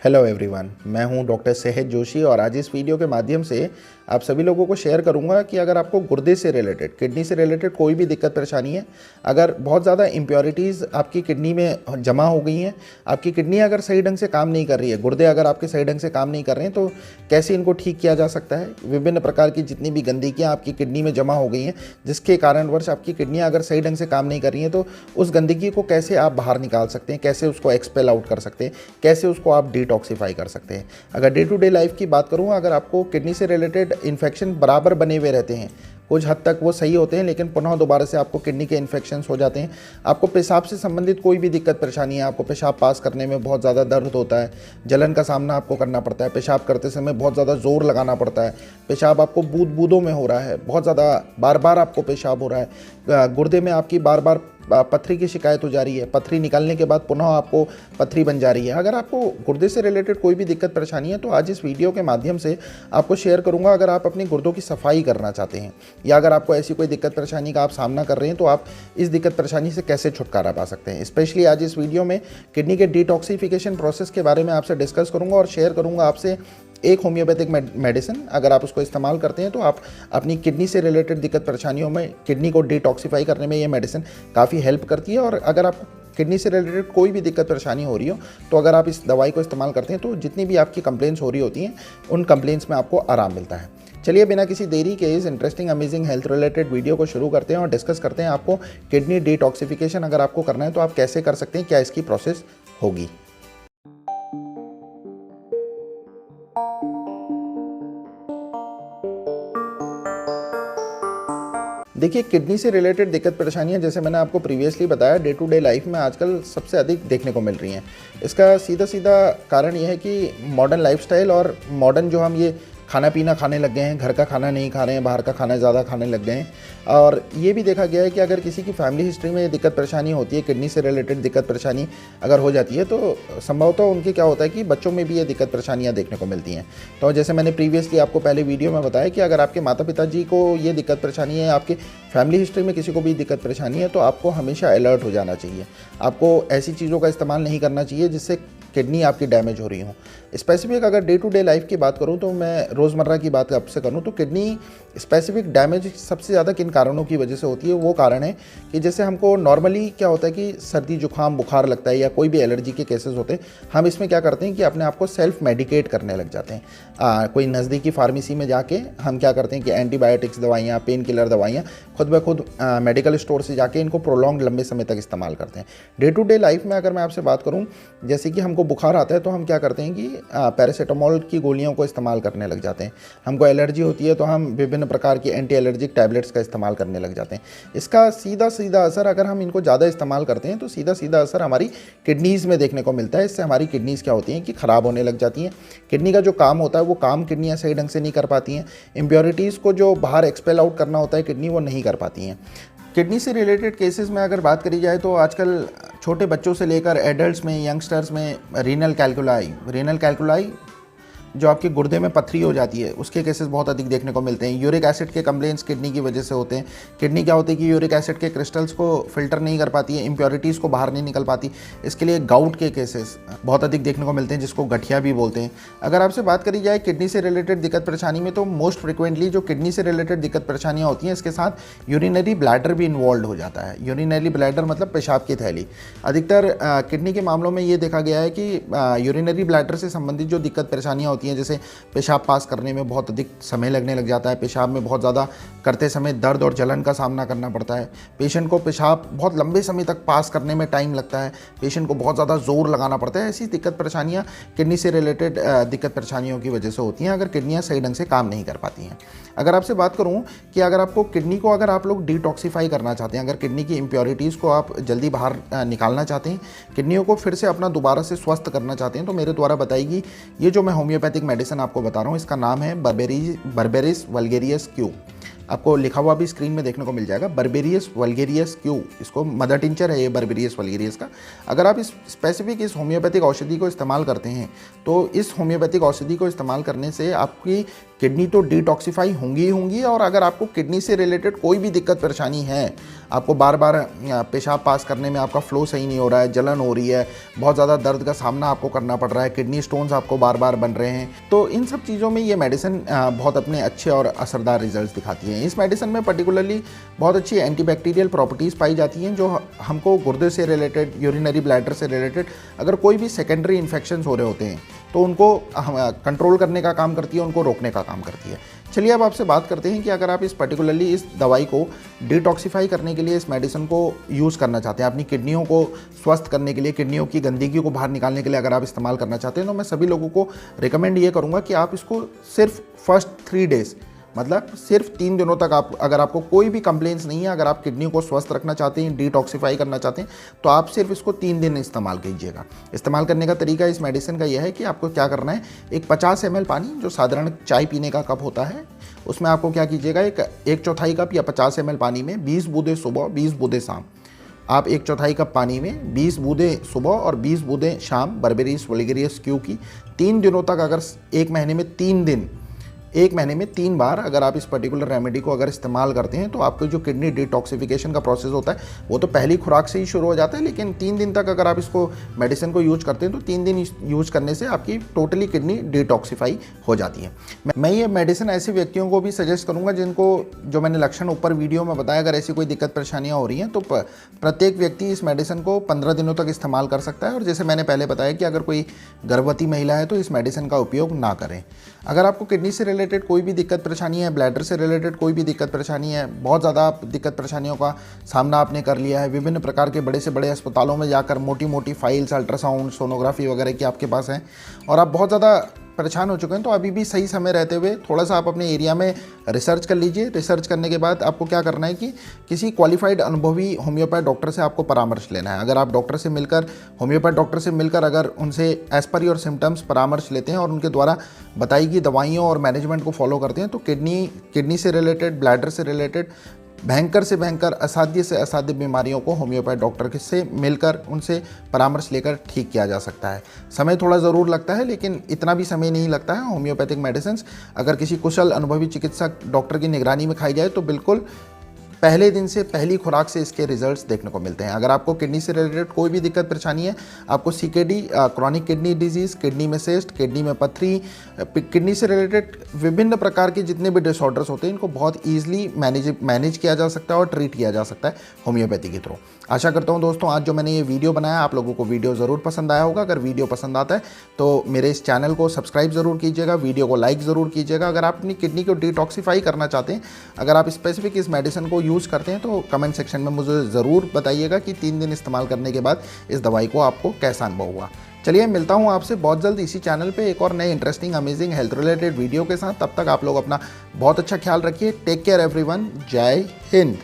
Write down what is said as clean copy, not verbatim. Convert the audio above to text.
Hello everyone, मैं हूं doctor सेहत जोशी और आज इस वीडियो के माध्यम से आप सभी लोगों को शेयर करूंगा कि अगर आपको गुर्दे से रिलेटेड, किडनी से रिलेटेड कोई भी दिक्कत परेशानी है, अगर बहुत ज़्यादा इम्प्योरिटीज़ आपकी किडनी में जमा हो गई हैं, आपकी किडनी अगर सही ढंग से काम नहीं कर रही है, गुर्दे अगर आपके सही ढंग से काम नहीं कर रहे हैं, तो कैसे इनको ठीक किया जा सकता है। विभिन्न प्रकार की जितनी भी गंदगियाँ आपकी किडनी में जमा हो गई हैं, जिसके कारणवश आपकी किडनियाँ अगर सही ढंग से काम नहीं कर रही हैं, तो उस गंदगी को कैसे आप बाहर निकाल सकते हैं, कैसे उसको एक्सपेल आउट कर सकते हैं, कैसे उसको आप डिटॉक्सिफाई कर सकते हैं। अगर डे टू डे लाइफ की बात करूँ, अगर आपको किडनी से रिलेटेड इन्फेक्शन बराबर बने हुए रहते हैं, कुछ हद तक वो सही होते हैं, लेकिन पुनः दोबारा से आपको किडनी के इन्फेक्शंस हो जाते हैं, आपको पेशाब से संबंधित कोई भी दिक्कत परेशानी है, आपको पेशाब पास करने में बहुत ज़्यादा दर्द होता है, जलन का सामना आपको करना पड़ता है, पेशाब करते समय बहुत ज़्यादा जोर लगाना पड़ता है, पेशाब आपको बूंद बूंदों में हो रहा है, बहुत ज़्यादा बार बार आपको पेशाब हो रहा है, गुर्दे में आपकी बार बार पथरी की शिकायत हो जा रही है, पथरी निकालने के बाद पुनः आपको पथरी बन जा रही है। अगर आपको गुर्दे से रिलेटेड कोई भी दिक्कत परेशानी है, तो आज इस वीडियो के माध्यम से आपको शेयर करूंगा। अगर आप अपनी गुर्दों की सफाई करना चाहते हैं या अगर आपको ऐसी कोई दिक्कत परेशानी का आप सामना कर रहे हैं, तो आप इस दिक्कत परेशानी से कैसे छुटकारा पा सकते हैं। स्पेशली आज इस वीडियो में किडनी के डिटॉक्सिफिकेशन प्रोसेस के बारे में आपसे डिस्कस करूँगा और शेयर करूँगा आपसे एक होम्योपैथिक मेडिसिन। अगर आप उसको इस्तेमाल करते हैं तो आप अपनी किडनी से रिलेटेड दिक्कत परेशानियों में, किडनी को डिटॉक्सिफाई करने में ये मेडिसिन काफ़ी हेल्प करती है। और अगर आप किडनी से रिलेटेड कोई भी दिक्कत परेशानी हो रही हो, तो अगर आप इस दवाई को इस्तेमाल करते हैं तो जितनी भी आपकी कंप्लेंट्स हो रही होती हैं, उन कंप्लेंट्स में आपको आराम मिलता है। चलिए बिना किसी देरी के इस interesting amazing health related video को शुरू करते हैं और डिस्कस करते हैं आपको किडनी डिटॉक्सिफिकेशन अगर आपको करना है तो आप कैसे कर सकते हैं, क्या इसकी प्रोसेस होगी। देखिए, किडनी से रिलेटेड दिक्कत परेशानियां जैसे मैंने आपको प्रीवियसली बताया, डे टू डे लाइफ में आजकल सबसे अधिक देखने को मिल रही हैं। इसका सीधा सीधा कारण यह है कि मॉडर्न लाइफस्टाइल और मॉडर्न जो हम ये खाना पीना खाने लग गए हैं, घर का खाना नहीं खा रहे हैं, बाहर का खाना ज़्यादा खाने लग गए हैं। और ये भी देखा गया है कि अगर किसी की फैमिली हिस्ट्री में दिक्कत परेशानी होती है, किडनी से रिलेटेड दिक्कत परेशानी अगर हो जाती है, तो संभवतः उनके क्या होता है कि बच्चों में भी ये दिक्कत परेशानियाँ देखने को मिलती हैं। तो जैसे मैंने प्रीवियसली आपको पहले वीडियो में बताया कि अगर आपके माता पिता जी को ये दिक्कत परेशानी है, आपके फैमिली हिस्ट्री में किसी को भी दिक्कत परेशानी है, तो आपको हमेशा अलर्ट हो जाना चाहिए। आपको ऐसी चीज़ों का इस्तेमाल नहीं करना चाहिए जिससे किडनी आपकी डैमेज हो रही हो। स्पेसिफिक अगर डे टू डे लाइफ की बात करूं, तो मैं रोज़मर्रा की बात आपसे करूं तो किडनी स्पेसिफिक डैमेज सबसे ज़्यादा किन कारणों की वजह से होती है। वो कारण है कि जैसे हमको नॉर्मली क्या होता है कि सर्दी जुकाम बुखार लगता है या कोई भी एलर्जी के केसेस होते हैं, हम इसमें क्या करते हैं कि अपने आप को सेल्फ मेडिकेट करने लग जाते हैं। कोई नज़दीकी फार्मेसी में जाके हम क्या करते हैं कि एंटीबायोटिक्स दवाइयाँ, पेन किलर दवाइयाँ खुद ब खुद मेडिकल स्टोर से जाके इनको प्रोलॉन्ग लंबे समय तक इस्तेमाल करते हैं। डे टू डे लाइफ में अगर मैं आपसे बात करूँ, जैसे कि हमको बुखार आता है तो हम क्या करते हैं कि पैरासीटामोल की गोलियों को इस्तेमाल करने लग जाते हैं। हमको एलर्जी होती है तो हम विभिन्न प्रकार की एंटी एलर्जिक टैबलेट्स का इस्तेमाल करने लग जाते हैं। इसका सीधा सीधा असर, अगर हम इनको ज़्यादा इस्तेमाल करते हैं, तो सीधा सीधा असर हमारी किडनीज़ में देखने को मिलता है। इससे हमारी किडनीज़ क्या होती हैं कि ख़राब होने लग जाती हैं। किडनी का जो काम होता है वो काम किडनियाँ सही ढंग से नहीं कर पाती हैं। इम्प्योरिटीज़ को जो बाहर एक्सपेल आउट करना होता है किडनी, वो नहीं कर पाती हैं। किडनी से रिलेटेड केसेस में अगर बात करी जाए तो आजकल छोटे बच्चों से लेकर एडल्ट्स में, यंगस्टर्स में रीनल कैल्कुलाई जो आपके गुर्दे में पथरी हो जाती है, उसके केसेस बहुत अधिक देखने को मिलते हैं। यूरिक एसिड के कंप्लेंट्स किडनी की वजह से होते हैं। किडनी क्या होती है कि यूरिक एसिड के क्रिस्टल्स को फिल्टर नहीं कर पाती है, इम्प्योरिटीज़ को बाहर नहीं निकल पाती। इसके लिए गाउट के केसेस बहुत अधिक देखने को मिलते हैं, जिसको गठिया भी बोलते हैं। अगर आपसे बात करी जाए किडनी से रिलेटेड दिक्कत परेशानी में, तो मोस्ट फ्रिक्वेंटली जो किडनी से रिलेटेड दिक्कत परेशानियाँ होती हैं, इसके साथ यूरिनरी ब्लैडर भी इन्वॉल्व हो जाता है। यूरिनरी ब्लैडर मतलब पेशाब की थैली। अधिकतर किडनी के मामलों में ये देखा गया है कि यूरिनरी ब्लैडर से संबंधित जो दिक्कत परेशानियाँ होती हैं, जैसे पेशाब पास करने में बहुत अधिक समय लगने लग जाता है, पेशाब में बहुत ज़्यादा करते समय दर्द और जलन का सामना करना पड़ता है, पेशेंट को पेशाब बहुत लंबे समय तक पास करने में टाइम लगता है, पेशेंट को बहुत ज़्यादा जोर लगाना पड़ता है। ऐसी दिक्कत परेशानियाँ किडनी से रिलेटेड दिक्कत परेशानियों की वजह से होती हैं, अगर किडनियाँ सही ढंग से काम नहीं कर पाती हैं। अगर आपसे बात करूँ कि अगर आपको किडनी को अगर आप लोग डिटॉक्सिफाई करना चाहते हैं, अगर किडनी की इम्प्योरिटीज़ को आप जल्दी बाहर निकालना चाहते हैं, किडनियों को फिर से अपना दोबारा से स्वस्थ करना चाहते हैं, तो मेरे द्वारा बताएगी ये जो मैं होम्योपैथिक मेडिसिन आपको बता रहा हूँ, इसका नाम है बर्बेरिस वल्गेरियस क्यू। आपको लिखा हुआ भी स्क्रीन में देखने को मिल जाएगा, बर्बेरियस वल्गेरियस क्यू, इसको मदर टिंचर है ये बर्बेरियस वल्गेरियस का। अगर आप इस स्पेसिफिक इस होम्योपैथिक औषधि को इस्तेमाल करते हैं तो इस होम्योपैथिक औषधि को इस्तेमाल करने से आपकी किडनी तो डिटॉक्सिफाई होंगी ही होंगी, और अगर आपको किडनी से रिलेटेड कोई भी दिक्कत परेशानी है, आपको बार बार पेशाब पास करने में आपका फ्लो सही नहीं हो रहा है, जलन हो रही है, बहुत ज़्यादा दर्द का सामना आपको करना पड़ रहा है, किडनी स्टोन्स आपको बार बार बन रहे हैं, तो इन सब चीज़ों में ये मेडिसिन बहुत अपने अच्छे और असरदार रिजल्ट्स दिखाती हैं। इस मेडिसिन में पर्टिकुलरली बहुत अच्छी एंटीबैक्टीरियल प्रॉपर्टीज़ पाई जाती हैं जो हमको गुर्दे से रिलेटेड, यूरिनरी ब्लैडर से रिलेटेड अगर कोई भी सेकेंडरी इन्फेक्शंस हो रहे होते हैं तो उनको कंट्रोल करने का काम करती है, उनको रोकने का काम करती है। चलिए अब आपसे बात करते हैं कि अगर आप इस पर्टिकुलरली इस दवाई को डिटॉक्सिफाई करने के लिए इस मेडिसिन को यूज़ करना चाहते हैं, अपनी किडनियों को स्वस्थ करने के लिए, किडनियों की गंदगी को बाहर निकालने के लिए अगर आप इस्तेमाल करना चाहते हैं, तो मैं सभी लोगों को रिकमेंड ये करूँगा कि आप इसको सिर्फ फर्स्ट 3 डेज़, मतलब सिर्फ 3 दिनों तक आप, अगर आपको कोई भी कंप्लेंट्स नहीं है, अगर आप किडनी को स्वस्थ रखना चाहते हैं, डिटॉक्सिफाई करना चाहते हैं, तो आप सिर्फ इसको 3 दिन इस्तेमाल कीजिएगा। इस्तेमाल करने का तरीका इस मेडिसिन का यह है कि आपको क्या करना है, एक 50 ml पानी, जो साधारण चाय पीने का कप होता है, उसमें आपको क्या कीजिएगा, एक चौथाई कप या 50 ml पानी में 20 बूंदे सुबह, 20 बूंदे शाम, आप एक चौथाई कप पानी में 20 बूंदे सुबह और 20 बूंदे शाम बर्बेरियस वल्गेरियस क्यू की 3 दिनों तक, अगर एक महीने में 3 दिन, एक महीने में 3 बार अगर आप इस पर्टिकुलर रेमेडी को अगर इस्तेमाल करते हैं, तो आपको जो किडनी डिटॉक्सिफिकेशन का प्रोसेस होता है वो तो पहली खुराक से ही शुरू हो जाता है, लेकिन 3 दिन तक अगर आप इसको मेडिसिन को यूज करते हैं तो 3 दिन यूज करने से आपकी टोटली किडनी डिटॉक्सिफाई हो जाती है। मैं ये मेडिसिन ऐसे व्यक्तियों को भी सजेस्ट करूँगा जिनको, जो मैंने लक्षण ऊपर वीडियो में बताया, अगर ऐसी कोई दिक्कत परेशानियाँ हो रही हैं तो प्रत्येक व्यक्ति इस मेडिसिन को 15 दिनों तक इस्तेमाल कर सकता है। और जैसे मैंने पहले बताया कि अगर कोई गर्भवती महिला है तो इस मेडिसिन का उपयोग ना करें। अगर आपको किडनी से रिलेटेड कोई भी दिक्कत परेशानी है, ब्लैडर से रिलेटेड कोई भी दिक्कत परेशानी है, बहुत ज़्यादा दिक्कत परेशानियों का सामना आपने कर लिया है, विभिन्न प्रकार के बड़े से बड़े अस्पतालों में जाकर मोटी मोटी फाइल्स, अल्ट्रासाउंड, सोनोग्राफी वगैरह की आपके पास हैं और आप बहुत ज़्यादा परेशान हो चुके हैं, तो अभी भी सही समय रहते हुए थोड़ा सा आप अपने एरिया में रिसर्च कर लीजिए। रिसर्च करने के बाद आपको क्या करना है कि किसी क्वालिफाइड अनुभवी होम्योपैथ डॉक्टर से आपको परामर्श लेना है। अगर आप डॉक्टर से मिलकर, होम्योपैथ डॉक्टर से मिलकर अगर उनसे एज पर योर सिम्टम्स परामर्श लेते हैं और उनके द्वारा बताई गई दवाइयों और मैनेजमेंट को फॉलो करते हैं, तो किडनी से रिलेटेड, ब्लैडर से रिलेटेड भयंकर से भयंकर, असाध्य से असाध्य बीमारियों को होम्योपैथ डॉक्टर से मिलकर, उनसे परामर्श लेकर ठीक किया जा सकता है। समय थोड़ा ज़रूर लगता है, लेकिन इतना भी समय नहीं लगता है। होम्योपैथिक मेडिसिन अगर किसी कुशल अनुभवी चिकित्सक डॉक्टर की निगरानी में खाई जाए तो बिल्कुल पहले दिन से, पहली खुराक से इसके रिजल्ट्स देखने को मिलते हैं। अगर आपको किडनी से रिलेटेड कोई भी दिक्कत परेशानी है, आपको CKD, chronic kidney disease, kidney में सिस्ट, किडनी में पथरी, किडनी से रिलेटेड विभिन्न प्रकार के जितने भी डिसऑर्डर्स होते हैं, इनको बहुत ईजिली मैनेज किया जा सकता है और ट्रीट किया जा सकता है होम्योपैथी के थ्रू। आशा करता हूं दोस्तों, आज जो मैंने ये वीडियो बनाया आप लोगों को वीडियो ज़रूर पसंद आया होगा। अगर वीडियो पसंद आता है तो मेरे इस चैनल को सब्सक्राइब ज़रूर कीजिएगा, वीडियो को लाइक ज़रूर कीजिएगा। अगर आप अपनी किडनी को डिटॉक्सिफाई करना चाहते हैं, अगर आप स्पेसिफिक इस मेडिसिन को यूज़ करते हैं, तो कमेंट सेक्शन में मुझे ज़रूर बताइएगा कि 3 दिन इस्तेमाल करने के बाद इस दवाई को आपको कैसा अनुभव हुआ। चलिए मिलता हूँ आपसे बहुत जल्द इसी चैनल पे एक और नए interesting, amazing health related video के साथ। तब तक आप लोग अपना बहुत अच्छा ख्याल रखिए। Take care everyone. Jai Hind.